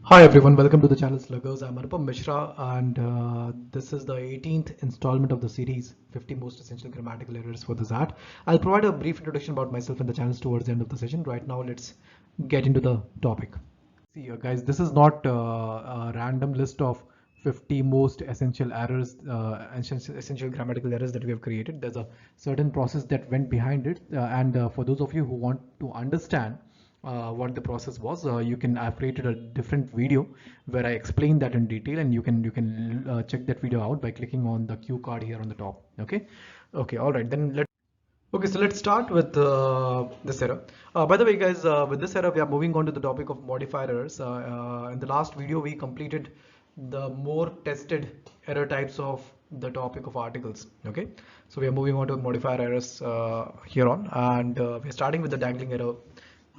Hi everyone, welcome to the channel Sluggers. I'm Anupam Mishra and this is the 18th installment of the series 50 most essential grammatical errors for the XAT. I'll provide a brief introduction about myself and the channels towards the end of the session. Right now, let's get into the topic. See, guys, this is not a random list of 50 most essential errors, essential grammatical errors that we have created. There's a certain process that went behind it. And for those of you who want to understand what the process was, I've created a different video where I explain that in detail, and you can check that video out by clicking on the cue card here on the top. Okay, all right. Then let's. Okay, so let's start with this error. By the way, guys, with this error, we are moving on to the topic of modifier errors. In the last video, we completed the more tested error types of the topic of articles. Okay, so we are moving on to modifier errors here on, and we're starting with the dangling error,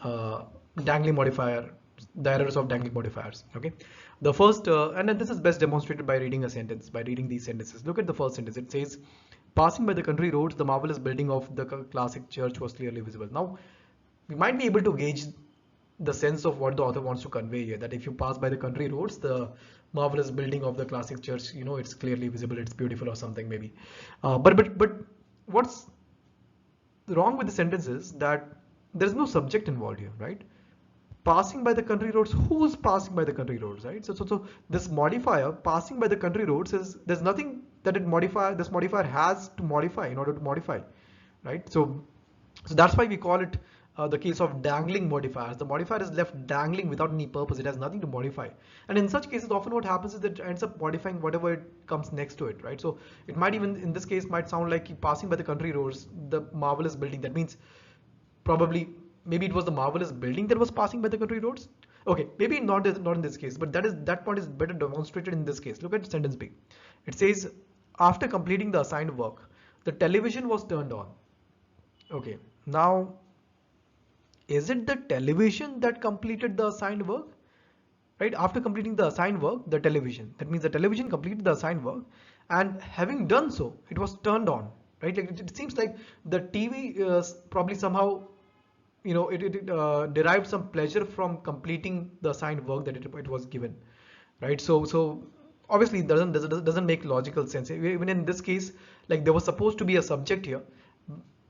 uh, dangling modifier, the errors of dangling modifiers. Okay, the first, and then this is best demonstrated by reading a sentence, by reading these sentences. Look at the first sentence. It says, passing by the country roads, the marvelous building of the classic church was clearly visible. Now, we might be able to gauge the sense of what the author wants to convey here, that if you pass by the country roads, the marvelous building of the classic church, it's clearly visible, it's beautiful or something maybe. But what's wrong with the sentence is that there's no subject involved here, right? Passing by the country roads, who's passing by the country roads, right? So this modifier passing by the country roads is, there's nothing that this modifier has to modify in order to modify, right? So that's why we call it the case of dangling modifiers. The modifier is left dangling without any purpose. It has nothing to modify. And in such cases, often what happens is that it ends up modifying whatever it comes next to it, right? So it might even, in this case, might sound like passing by the country roads, the marvelous building. That means probably, maybe it was the marvelous building that was passing by the country roads. Okay, maybe not in this case, but that point is better demonstrated in this case. Look at sentence B. It says, after completing the assigned work, the television was turned on. Okay, now is it the television that completed the assigned work? Right, after completing the assigned work, the television, that means the television completed the assigned work, and having done so, it was turned on, right? Like it seems like the TV probably somehow, it derived some pleasure from completing the assigned work that it was given, right? So obviously it doesn't make logical sense. Even in this case, like there was supposed to be a subject here,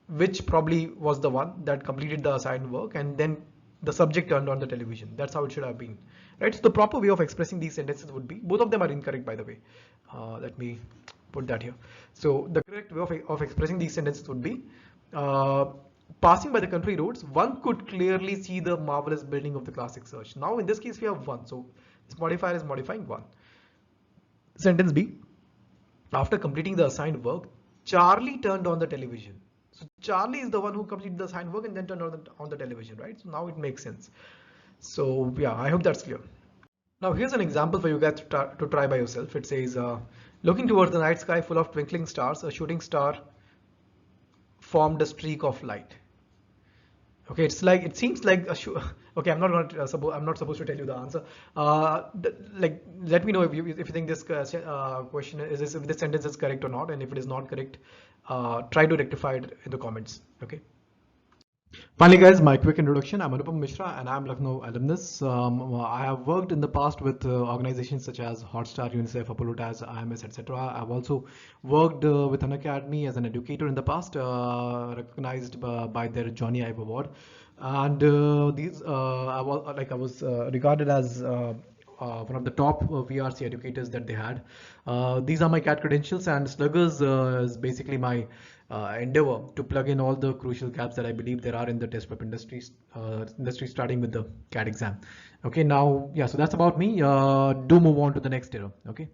which probably was the one that completed the assigned work, and then the subject turned on the television. That's how it should have been, right? So the proper way of expressing these sentences would be, both of them are incorrect, by the way. Let me put that here. So the correct way of expressing these sentences would be, uh, passing by the country roads, one could clearly see the marvelous building of the classic church. Now in this case we have one, so this modifier is modifying one. Sentence B, after completing the assigned work, Charlie turned on the television. So Charlie is the one who completed the assigned work and then turned on the television, right? So now it makes sense. So yeah, I hope that's clear. Now here's an example for you guys to try by yourself. It says, looking towards the night sky full of twinkling stars, a shooting star formed a streak of light. Okay, it seems like a okay, I'm not supposed to tell you the answer. Like, let me know if you think this question if this sentence is correct or not, and if it is not correct, try to rectify it in the comments. Okay. Finally, guys, my quick introduction. I'm Anupam Mishra and I'm Lucknow alumnus. I have worked in the past with organizations such as Hotstar, UNICEF, Apollo TAS, IMS, etc. I've also worked with an academy as an educator in the past, recognized by their Johnny Ive Award. And I was regarded as one of the top VRC educators that they had. These are my CAT credentials, and Sluggers is basically my endeavor to plug in all the crucial gaps that I believe there are in the test prep industry, starting with the CAT exam. Okay, now, yeah, so that's about me. Do move on to the next era. Okay.